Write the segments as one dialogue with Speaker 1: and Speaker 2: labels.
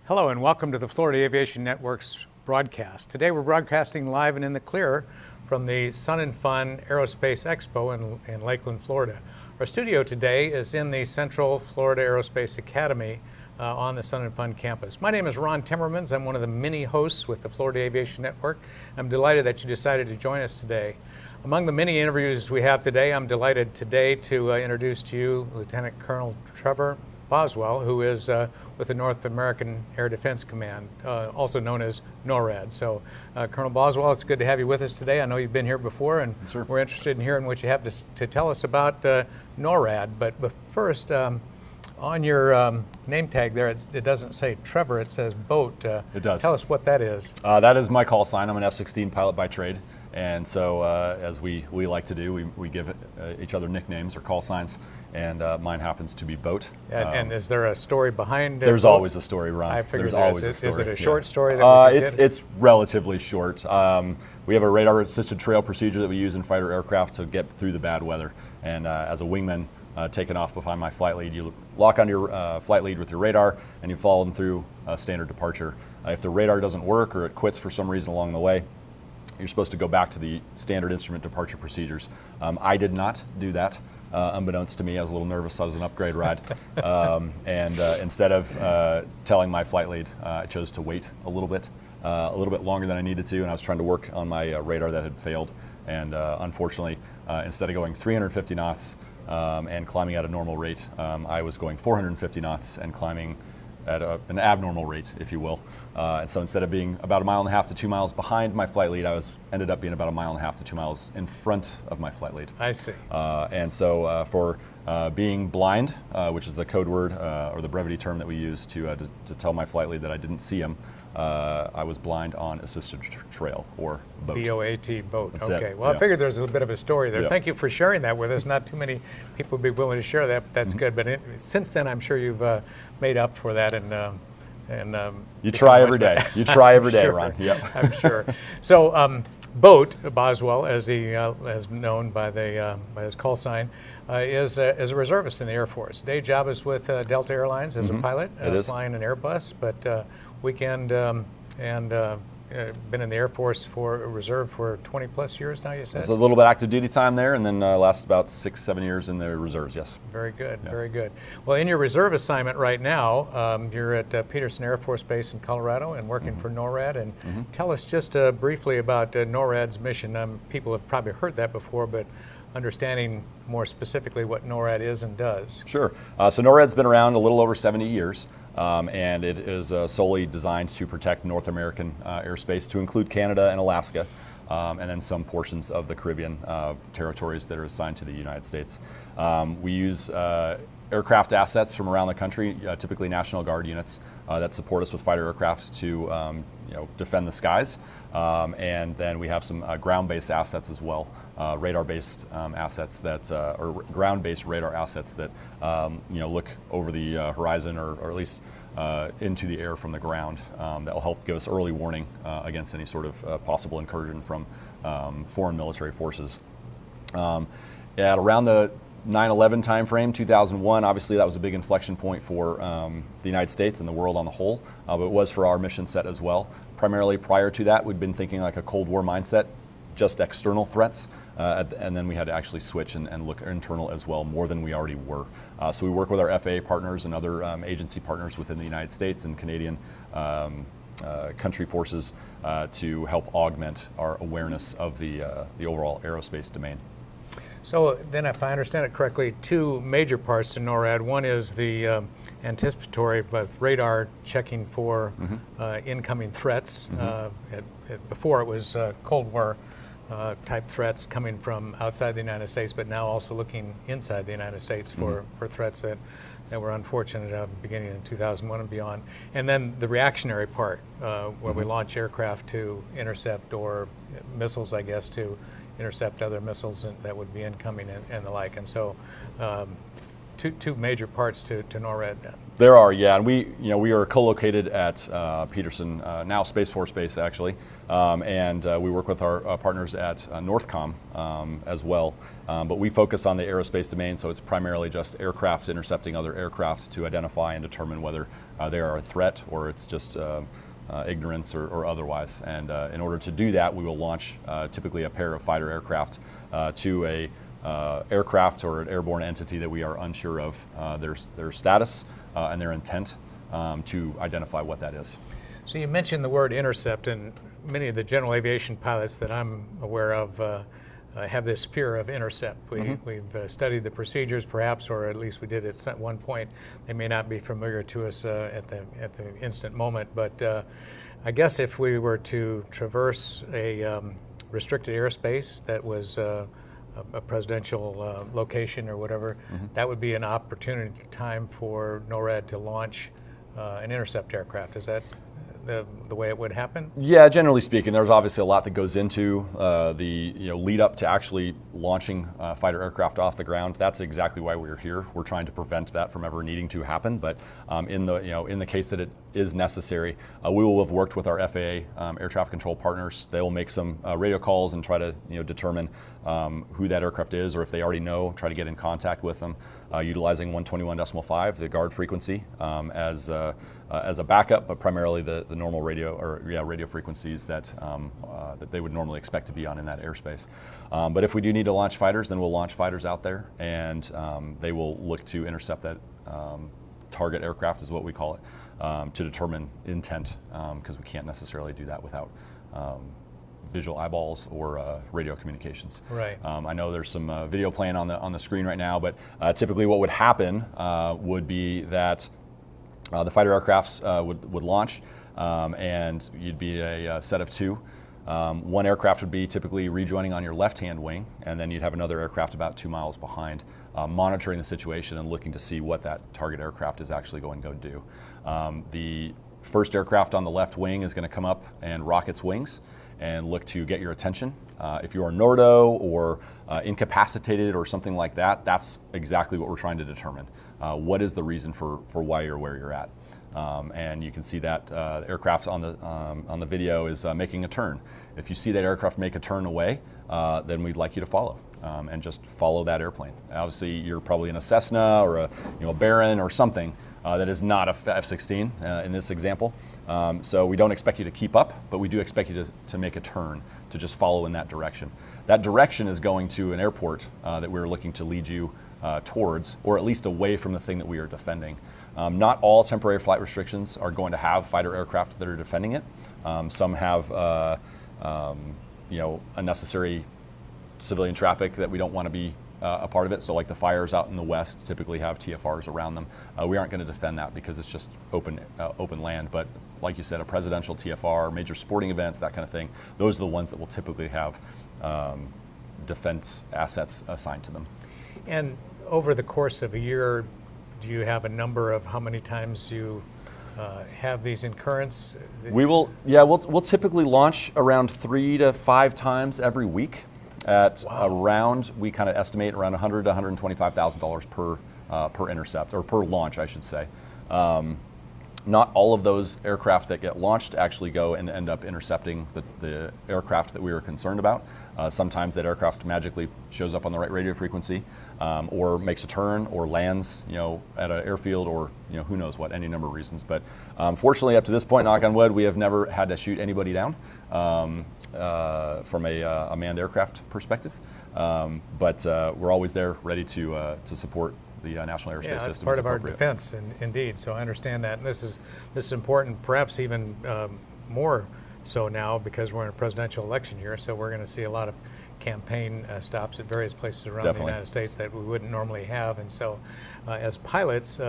Speaker 1: Hello and welcome to the Florida Aviation Network's broadcast. Today we're broadcasting live and in the clear from the FUN Aerospace Expo in Lakeland, Florida. Our studio today is in the Central Florida Aerospace Academy on the FUN campus. My name is Ron Timmermans. I'm one of the many hosts with the Florida Aviation Network. I'm delighted that you decided to join us today. Among the many interviews we have today, I'm delighted today to introduce to you Lieutenant Colonel Trevor Boswell, who is with the North American Air Defense Command, also known as NORAD. So, Colonel Boswell, it's good to have you with us today. I know you've been here before, and
Speaker 2: yes,
Speaker 1: we're interested in hearing what you have to tell us about NORAD. But first, on your name tag there, it doesn't say Trevor, it says boat.
Speaker 2: It does.
Speaker 1: Tell us what that is.
Speaker 2: That is my call sign. I'm an F-16 pilot by trade. And so, as we like to do, we give each other nicknames or call signs, and mine happens to be Boat.
Speaker 1: And is there a story behind it?
Speaker 2: There's always a story, Ron.
Speaker 1: I figured
Speaker 2: there's always a story.
Speaker 1: Is it a short story that we did?
Speaker 2: It's relatively short. We have a radar-assisted trail procedure that we use in fighter aircraft to get through the bad weather. And as a wingman taking off behind my flight lead, you lock on your flight lead with your radar, and you follow them through standard departure. If the radar doesn't work or it quits for some reason along the way, you're supposed to go back to the standard instrument departure procedures. I did not do that, unbeknownst to me. I was a little nervous. I was an upgrade ride. And instead of telling my flight lead, I chose to wait a little bit longer than I needed to, and I was trying to work on my radar that had failed. And unfortunately, instead of going 350 knots and climbing at a normal rate, I was going 450 knots and climbing at an abnormal rate, if you will. And so instead of being about 1.5 miles to 2 miles behind my flight lead, I ended up being about 1.5 miles to 2 miles in front of my flight lead.
Speaker 1: I see.
Speaker 2: And so for being blind, which is the code word or the brevity term that we use to tell my flight lead that I didn't see him, I was blind on assisted trail, or boat.
Speaker 1: B-O-A-T, boat.
Speaker 2: That's
Speaker 1: okay.
Speaker 2: it.
Speaker 1: Well,
Speaker 2: Yeah.
Speaker 1: I figured there's a bit of a story there.
Speaker 2: Yeah.
Speaker 1: Thank you for sharing that with us. Not too many people would be willing to share that, but that's good. But since then, I'm sure you've made up for that and
Speaker 2: you try every day. You try every day,
Speaker 1: sure.
Speaker 2: Ron. Yep.
Speaker 1: I'm sure. So, Boat Boswell, as he as known by his call sign, is a reservist in the Air Force. Day job is with Delta Airlines as a pilot, flying an Airbus, but weekend and been in the Air Force for reserve for 20 plus years now, you said?
Speaker 2: It's a little bit active duty time there, and then last about 6-7 years in the reserves, yes.
Speaker 1: Very good,
Speaker 2: Yeah.
Speaker 1: very good. Well, in your reserve assignment right now, you're at Peterson Air Force Base in Colorado and working for NORAD. And tell us just briefly about NORAD's mission. People have probably heard that before, but understanding more specifically what NORAD is and does.
Speaker 2: Sure. So NORAD's been around a little over 70 years. And it is solely designed to protect North American airspace, to include Canada and Alaska, and then some portions of the Caribbean territories that are assigned to the United States. We use aircraft assets from around the country, typically National Guard units that support us with fighter aircraft to defend the skies. And then we have some ground-based assets as well, radar-based assets that, or ground-based radar assets that look over the horizon or at least into the air from the ground. That will help give us early warning against any sort of possible incursion from foreign military forces. At around the 9/11 timeframe, 2001, obviously that was a big inflection point for the United States and the world on the whole, but it was for our mission set as well. Primarily prior to that, we'd been thinking like a Cold War mindset, just external threats, and then we had to actually switch and look internal as well, more than we already were. So we work with our FAA partners and other agency partners within the United States and Canadian country forces to help augment our awareness of the overall aerospace domain.
Speaker 1: So then, if I understand it correctly, two major parts to NORAD. One is the anticipatory, but radar checking for incoming threats. Before it was Cold War type threats coming from outside the United States, but now also looking inside the United States for threats that were unfortunate beginning in 2001 and beyond. And then the reactionary part, where we launch aircraft to intercept, or missiles, I guess, to intercept other missiles that would be incoming and the like. And so two major parts to NORAD then.
Speaker 2: There are, yeah, and we are co-located at Peterson, now Space Force Base actually, and we work with our partners at Northcom as well. But we focus on the aerospace domain, so it's primarily just aircraft intercepting other aircraft to identify and determine whether they are a threat or it's just ignorance or otherwise. And in order to do that, we will launch typically a pair of fighter aircraft to a aircraft or an airborne entity that we are unsure of their status and their intent to identify what that is.
Speaker 1: So you mentioned the word intercept, and many of the general aviation pilots that I'm aware of have this fear of intercept. We've studied the procedures perhaps, or at least we did at one point. They may not be familiar to us at the instant moment, but I guess if we were to traverse a restricted airspace that was a presidential location or whatever, that would be an opportunity time for NORAD to launch an intercept aircraft. Is that the way it would happen?
Speaker 2: Yeah, generally speaking, there's obviously a lot that goes into the lead up to actually launching fighter aircraft off the ground. That's exactly why we're here. We're trying to prevent that from ever needing to happen. But in the case that it is necessary, we will have worked with our FAA air traffic control partners. They will make some radio calls and try to determine who that aircraft is, or if they already know, try to get in contact with them, utilizing 121.5, the guard frequency, as a backup, but primarily the normal radio frequencies that they would normally expect to be on in that airspace. But if we do need to launch fighters, then we'll launch fighters out there, and they will look to intercept that target aircraft, is what we call it, to determine intent, because we can't necessarily do that without visual eyeballs or radio communications.
Speaker 1: Right.
Speaker 2: I know there's some video playing on the screen right now, but typically what would happen would be that the fighter aircrafts would launch, and you'd be a set of two. One aircraft would be typically rejoining on your left-hand wing, and then you'd have another aircraft about 2 miles behind, monitoring the situation and looking to see what that target aircraft is actually going to go do. The first aircraft on the left wing is going to come up and rock its wings and look to get your attention. If you're NORDO or incapacitated or something like that, that's exactly what we're trying to determine. What is the reason for why you're where you're at? And you can see that aircraft on the video is making a turn. If you see that aircraft make a turn away, then we'd like you to follow and just follow that airplane. Obviously, you're probably in a Cessna or a Baron or something that is not a F-16 in this example. So we don't expect you to keep up, but we do expect you to make a turn, to just follow in that direction. That direction is going to an airport that we're looking to lead you towards, or at least away from the thing that we are defending. Not all temporary flight restrictions are going to have fighter aircraft that are defending it. Some have unnecessary civilian traffic that we don't want to be a part of it. So like the fires out in the west typically have TFRs around them. We aren't going to defend that because it's just open land. But like you said, a presidential TFR, major sporting events, that kind of thing, those are the ones that will typically have defense assets assigned to them.
Speaker 1: And over the course of a year, do you have a number of how many times you have these incurrents?
Speaker 2: We'll typically launch around 3 to 5 times every week at around, we kind of estimate around $100,000 to $125,000 per intercept, or per launch, I should say. Not all of those aircraft that get launched actually go and end up intercepting the aircraft that we were concerned about. Sometimes that aircraft magically shows up on the right radio frequency, or makes a turn, or lands, at an airfield, or who knows what, any number of reasons. But fortunately, up to this point, knock on wood, we have never had to shoot anybody down from a manned aircraft perspective. But we're always there, ready to support the national airspace system.
Speaker 1: It's part of our defense, indeed. So I understand that, and this is important, perhaps even more so now because we're in a presidential election year. So we're going to see a lot of campaign stops at various places around the United States that we wouldn't normally have. And so, as pilots,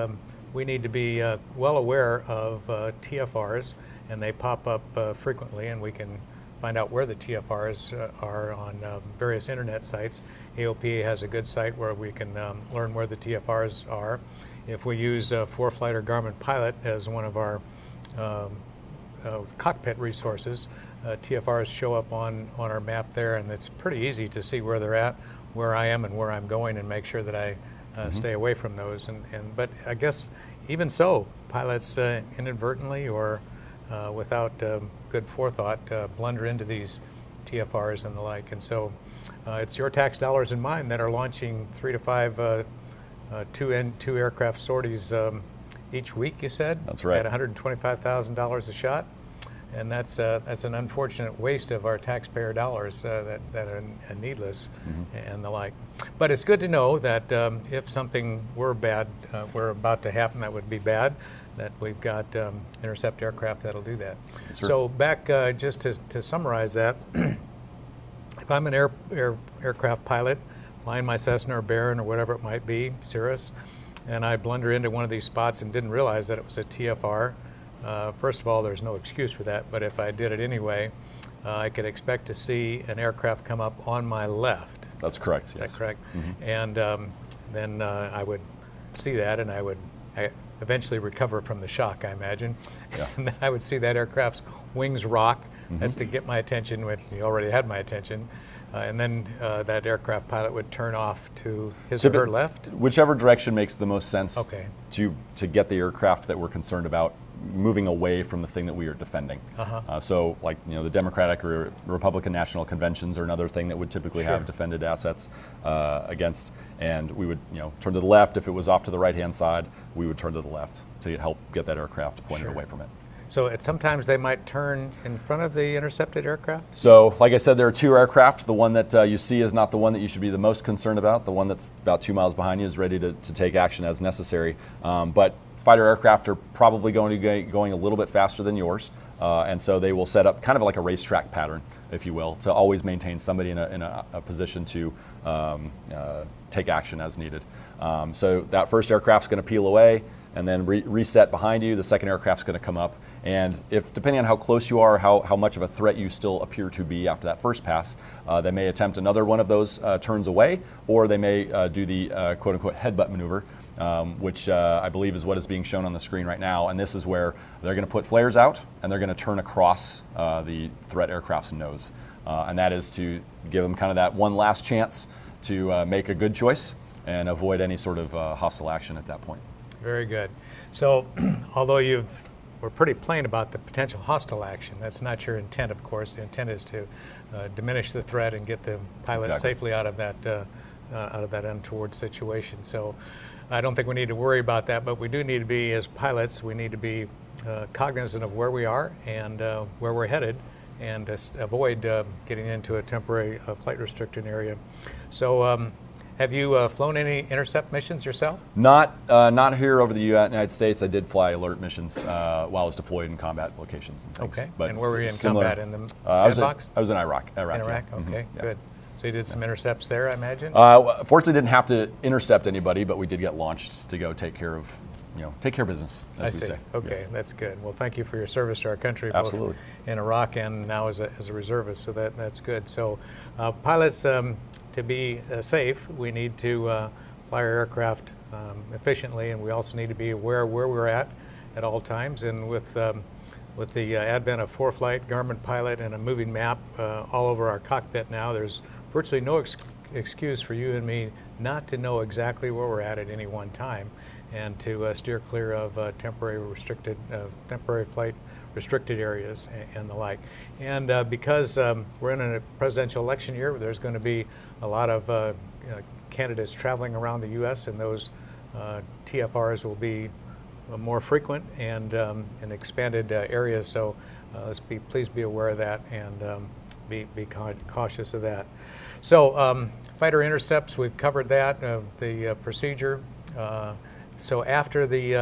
Speaker 1: we need to be well aware of TFRs, and they pop up frequently, and we can find out where the TFRs are on various internet sites. AOPA has a good site where we can learn where the TFRs are. If we use ForeFlight or Garmin Pilot as one of our cockpit resources, TFRs show up on our map there, and it's pretty easy to see where they're at, where I am and where I'm going, and make sure that I stay away from those. But I guess even so, pilots inadvertently or without good forethought blunder into these TFRs and the like. And so it's your tax dollars and mine that are launching 3 to 5 two aircraft sorties each week, you said?
Speaker 2: That's right.
Speaker 1: At $125,000 a shot. And that's an unfortunate waste of our taxpayer dollars that are needless and the like. But it's good to know that if something were about to happen that would be bad, that we've got intercept aircraft that'll do that.
Speaker 2: Yes, sir.
Speaker 1: So back just to summarize that, if I'm an aircraft pilot flying my Cessna or Baron or whatever it might be, Cirrus, and I blunder into one of these spots and didn't realize that it was a TFR, first of all, there's no excuse for that, but if I did it anyway, I could expect to see an aircraft come up on my left.
Speaker 2: That's correct.
Speaker 1: Is that correct? And then I would see that, and I would eventually recover from the shock, I imagine.
Speaker 2: Yeah.
Speaker 1: And I would see that aircraft's wings rock. That's to get my attention, when you already had my attention. And then that aircraft pilot would turn off to his or her left?
Speaker 2: Whichever direction makes the most sense
Speaker 1: Okay.
Speaker 2: to get the aircraft that we're concerned about moving away from the thing that we are defending. So like, the Democratic or Republican National Conventions are another thing that would typically have defended assets against, and we would turn to the left. If it was off to the right-hand side, we would turn to the left to help get that aircraft pointed away from it.
Speaker 1: So sometimes they might turn in front of the intercepted aircraft?
Speaker 2: So, like I said, there are two aircraft. The one that you see is not the one that you should be the most concerned about. The one that's about 2 miles behind you is ready to take action as necessary. But fighter aircraft are probably going to be going a little bit faster than yours. And so they will set up kind of like a racetrack pattern, if you will, to always maintain somebody in a position to take action as needed. So that first aircraft's going to peel away and then reset behind you. The second aircraft's going to come up. And if, depending on how close you are, how much of a threat you still appear to be after that first pass, they may attempt another one of those turns away, or they may do the quote-unquote headbutt maneuver, which I believe is what is being shown on the screen right now. And this is where they're going to put flares out, and they're going to turn across the threat aircraft's nose. And that is to give them kind of that one last chance to make a good choice and avoid any sort of hostile action at that point.
Speaker 1: Very good. So, although we're pretty plain about the potential hostile action, that's not your intent, of course. The intent is to diminish the threat and get the pilot safely out of that untoward situation. So, I don't think we need to worry about that, but we do need to be, as pilots, we need to be cognizant of where we are and where we're headed, and avoid getting into a temporary flight restricted area. So, have you flown any intercept missions yourself?
Speaker 2: Not here over the United States. I did fly alert missions while I was deployed in combat locations and things.
Speaker 1: Okay.
Speaker 2: But
Speaker 1: and where were you in
Speaker 2: similar,
Speaker 1: combat? In the
Speaker 2: I
Speaker 1: sandbox?
Speaker 2: was in Iraq.
Speaker 1: In Iraq? Okay, good. So you did some intercepts there, I imagine?
Speaker 2: Fortunately, didn't have to intercept anybody, but we did get launched to go take care of business, as we say.
Speaker 1: Okay,
Speaker 2: yes.
Speaker 1: That's good. Well, thank you for your service to our country,
Speaker 2: Absolutely.
Speaker 1: both in Iraq and now as a reservist. So that's good. So pilots, to be safe, we need to fly our aircraft efficiently, and we also need to be aware where we're at all times. And with the advent of ForeFlight, Garmin Pilot, and a moving map all over our cockpit now, there's virtually no excuse for you and me not to know exactly where we're at any one time, and to steer clear of temporary flight restricted areas and the like. And because we're in a presidential election year, there's going to be a lot of candidates traveling around the U.S., and those TFRs will be more frequent and in expanded areas. So please be aware of that and be cautious of that. So fighter intercepts, we've covered that, the procedure. So after the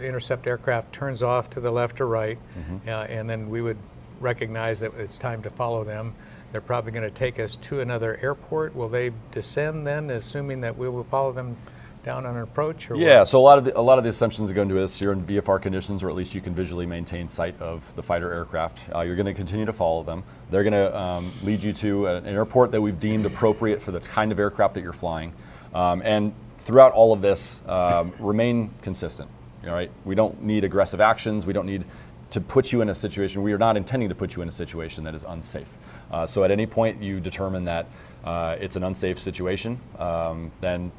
Speaker 1: intercept aircraft turns off to the left or right, and then we would recognize that it's time to follow them, they're probably going to take us to another airport. Will they descend then, assuming that we will follow them down on an approach? Or
Speaker 2: yeah,
Speaker 1: what?
Speaker 2: so a lot of the assumptions that go into this, you're in VFR conditions, or at least you can visually maintain sight of the fighter aircraft. You're going to continue to follow them. They're going to lead you to an airport that we've deemed appropriate for the kind of aircraft that you're flying. And throughout all of this, remain consistent. All right, we don't need aggressive actions. We don't need to put you in a situation. We are not intending to put you in a situation that is unsafe. So at any point you determine that it's an unsafe situation, then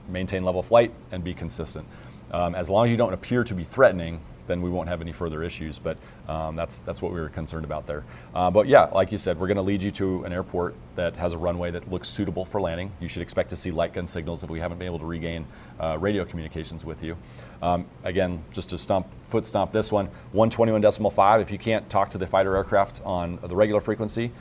Speaker 2: maintain level flight and be consistent. As long as you don't appear to be threatening, then we won't have any further issues. But that's what we were concerned about there. But yeah, like you said, we're going to lead you to an airport that has a runway that looks suitable for landing. You should expect to see light gun signals if we haven't been able to regain radio communications with you. Again, just to foot stomp this one, 121.5. If you can't talk to the fighter aircraft on the regular frequency,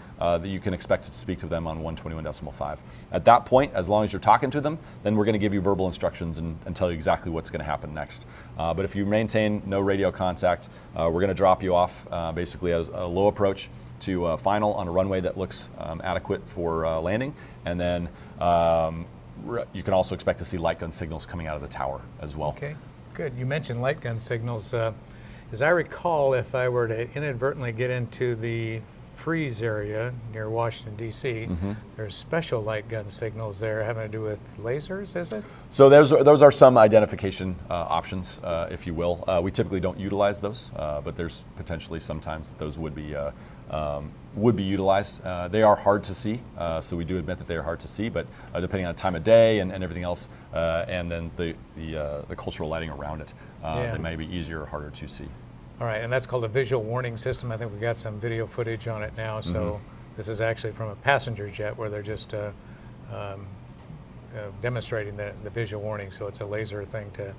Speaker 2: you can expect to speak to them on 121.5. At that point, as long as you're talking to them, then we're going to give you verbal instructions and tell you exactly what's going to happen next. But if you maintain no radio contact, we're going to drop you off basically as a low approach to final on a runway that looks adequate for landing. And then you can also expect to see light gun signals coming out of the tower as well.
Speaker 1: Okay, good. You mentioned light gun signals. As I recall, if I were to inadvertently get into the freeze area near Washington, D.C., there's special light gun signals there having to do with lasers, is it?
Speaker 2: So those are some identification options, if you will. We typically don't utilize those, but there's potentially sometimes that those would be utilized. They are hard to see, so we do admit that they are hard to see, but depending on the time of day and everything else, and then the cultural lighting around it, it may be easier or harder to see.
Speaker 1: All right, and that's called a visual warning system. I think we've got some video footage on it now. So this is actually from a passenger jet where they're just demonstrating the visual warning. So it's a laser thing to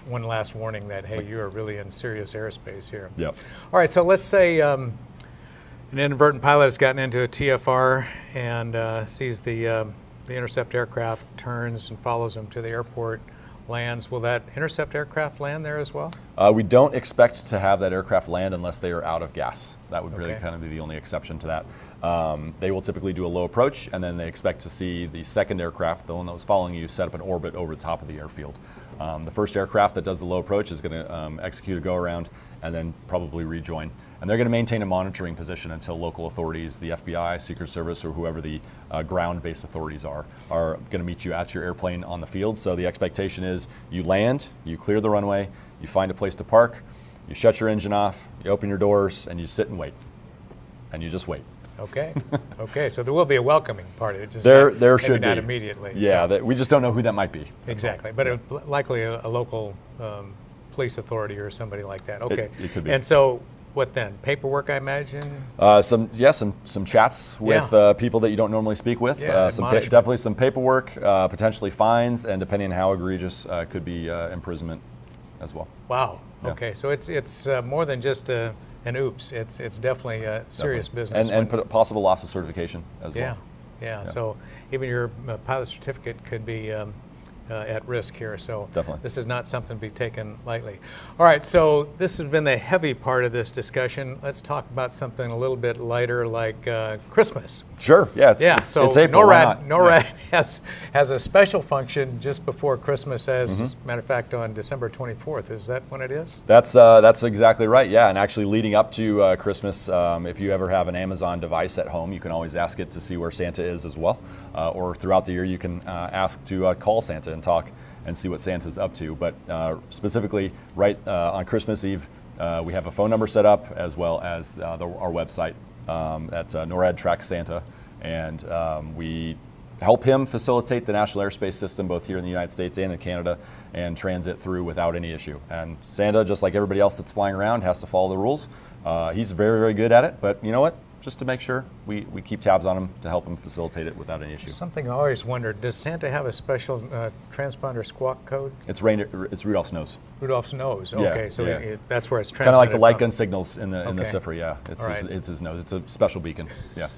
Speaker 1: one last warning that, hey, you are really in serious airspace here.
Speaker 2: Yep.
Speaker 1: All right, so let's say an inadvertent pilot has gotten into a TFR and sees the intercept aircraft, turns and follows them to the airport, lands. Will that intercept aircraft land there as well?
Speaker 2: We don't expect to have that aircraft land unless they are out of gas. That would really kind of be the only exception to that. They will typically do a low approach, and then they expect to see the second aircraft, the one that was following you, set up an orbit over the top of the airfield. The first aircraft that does the low approach is going to execute a go-around and then probably rejoin. And they're going to maintain a monitoring position until local authorities, the FBI, Secret Service, or whoever the ground-based authorities are going to meet you at your airplane on the field. So the expectation is you land, you clear the runway, you find a place to park, you shut your engine off, you open your doors, and you sit and wait. And you just wait.
Speaker 1: Okay. Okay. So there will be a welcoming part of it. Just
Speaker 2: there should be.
Speaker 1: Not immediately.
Speaker 2: Yeah.
Speaker 1: So.
Speaker 2: We just don't know who that might be.
Speaker 1: Exactly. But likely a local police authority or somebody like that. Okay.
Speaker 2: It could be.
Speaker 1: And so what then? Paperwork, I imagine?
Speaker 2: Some chats with people that you don't normally speak with.
Speaker 1: Yeah,
Speaker 2: definitely some paperwork, potentially fines, and depending on how egregious, could be imprisonment as well.
Speaker 1: Wow.
Speaker 2: Yeah.
Speaker 1: Okay. So it's more than just an oops. It's definitely serious business.
Speaker 2: And possible loss of certification as well.
Speaker 1: Yeah. So even your pilot certificate could be at risk here. So
Speaker 2: definitely.
Speaker 1: This is not something to be taken lightly. All right, so this has been the heavy part of this discussion. Let's talk about something a little bit lighter, like Christmas.
Speaker 2: Sure. Yeah.
Speaker 1: So
Speaker 2: it's April.
Speaker 1: NORAD has a special function just before Christmas. As a matter of fact, on December 24th. Is that when it is?
Speaker 2: That's exactly right. Yeah, and actually leading up to Christmas, if you ever have an Amazon device at home, you can always ask it to see where Santa is as well. Or throughout the year, you can ask to call Santa and talk and see what Santa's up to. But specifically, right on Christmas Eve, we have a phone number set up as well as our website at NORAD Tracks Santa, and we help him facilitate the national airspace system both here in the United States and in Canada and transit through without any issue. And Santa, just like everybody else that's flying around, has to follow the rules. He's very, very good at it, but you know what? Just to make sure, we keep tabs on him to help him facilitate it without any issue.
Speaker 1: Something I always wondered, does Santa have a special transponder squawk code?
Speaker 2: It's Rudolph's nose.
Speaker 1: Rudolph's nose,
Speaker 2: Yeah,
Speaker 1: okay, so
Speaker 2: yeah.
Speaker 1: That's where it's transmitted.
Speaker 2: Kind of like the light
Speaker 1: from.
Speaker 2: gun signals in the cipher, yeah.
Speaker 1: Right.
Speaker 2: It's his nose. It's a special beacon, yeah.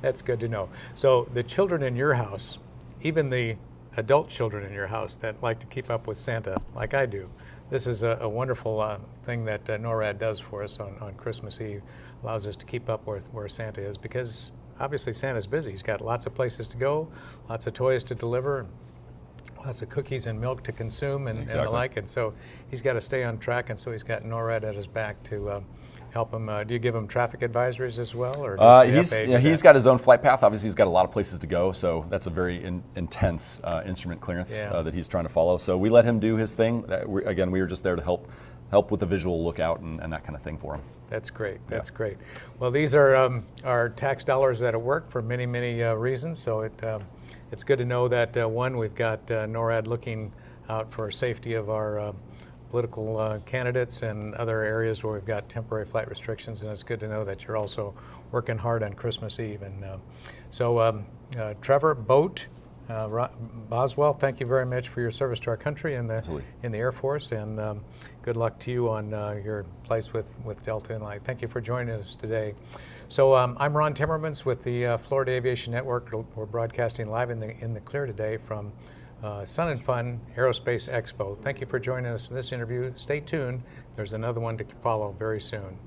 Speaker 1: That's good to know. So the children in your house, even the adult children in your house that like to keep up with Santa, like I do, this is a wonderful thing that NORAD does for us on Christmas Eve. Allows us to keep up with where Santa is, because obviously Santa's busy. He's got lots of places to go, lots of toys to deliver, lots of cookies and milk to consume and the like. And so he's got to stay on track, and so he's got NORAD at his back to help him. Do you give him traffic advisories as well? Or does
Speaker 2: he's got his own flight path. Obviously, he's got a lot of places to go, so that's a very intense instrument clearance that he's trying to follow. So we let him do his thing. We were just there to help help with the visual lookout and that kind of thing for them.
Speaker 1: That's great. That's great. Well, these are our tax dollars that at work for many, many reasons. So it's good to know that one, we've got NORAD looking out for safety of our political candidates and other areas where we've got temporary flight restrictions, and it's good to know that you're also working hard on Christmas Eve. And Trevor Boswell, thank you very much for your service to our country in the Air Force, and good luck to you on your place with Delta and Light. Thank you for joining us today. So I'm Ron Timmermans with the Florida Aviation Network. We're broadcasting live in the clear today from Sun & FUN Aerospace Expo. Thank you for joining us in this interview. Stay tuned. There's another one to follow very soon.